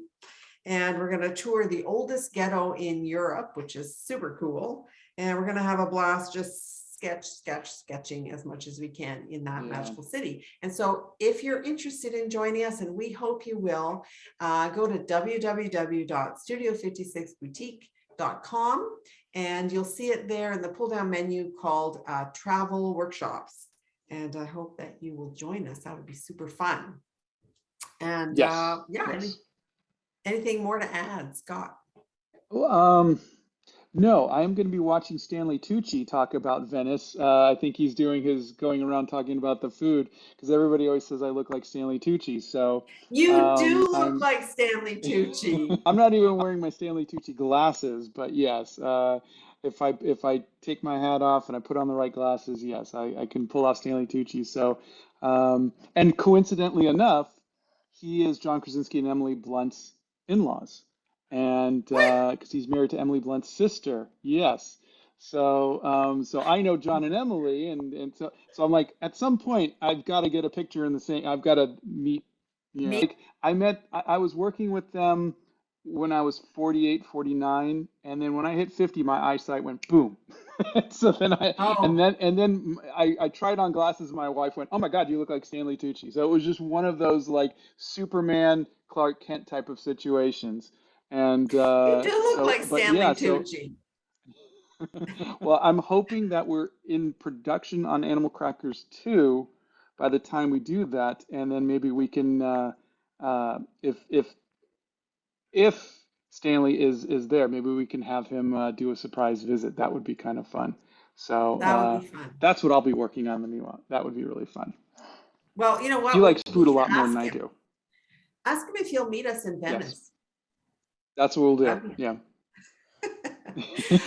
and we're going to tour the oldest ghetto in Europe, which is super cool. And we're going to have a blast just sketching as much as we can in that Yeah. magical city. And so if you're interested in joining us, and we hope you will, go to www.studio56boutique.com, and you'll see it there in the pull down menu called travel workshops. And I hope that you will join us. That would be super fun. And Yes. yeah, Yes. anything more to add, Scott? Well, no, I am going to be watching Stanley Tucci talk about Venice. I think he's doing his going around talking about the food because everybody always says I look like Stanley Tucci. So You do look I'm like Stanley Tucci. I'm not even wearing my Stanley Tucci glasses, but yes, if I take my hat off and I put on the right glasses, yes, I can pull off Stanley Tucci. So, and coincidentally enough, he is John Krasinski and Emily Blunt's in-laws, and What? because he's married to Emily Blunt's sister, yes. So I know John and Emily, and so I'm like, at some point, I've got to get a picture in the same. I've got to meet, Me? like I was working with them when I was 48, 49, and then when I hit 50, my eyesight went boom. So then Oh, I tried on glasses, and my wife went, "Oh my God, you look like Stanley Tucci." So it was just one of those like Superman, Clark Kent type of situations. And you do look like but yeah, Stanley so Tucci. well, I'm hoping that we're in production on Animal Crackers 2 by the time we do that, and then maybe we can, if Stanley is there, maybe we can have him do a surprise visit. That would be kind of fun. So That would be fun. that's what I'll be working on the meanwhile. That would be really fun. Well, you know He what? We likes food need a to lot more than ask I him. do. Ask him if he'll meet us in Yes, Venice. that's what we'll do. That'd Yeah. be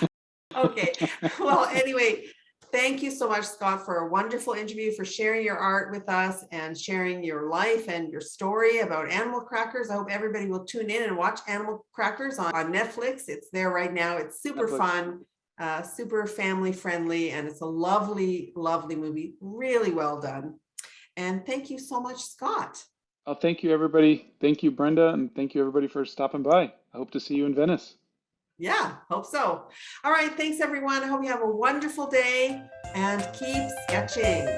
okay. Well, anyway, thank you so much, Scott, for a wonderful interview, for sharing your art with us and sharing your life and your story about Animal Crackers. I hope everybody will tune in and watch Animal Crackers on Netflix. It's there right now. It's super Netflix. fun, super family friendly, and it's a lovely, lovely movie. Really well done. And thank you so much, Scott. Oh, thank you, everybody. Thank you, Brenda, and thank you, everybody, for stopping by. I hope to see you in Venice. Yeah, hope so. All right. Thanks, everyone. I hope you have a wonderful day and keep sketching.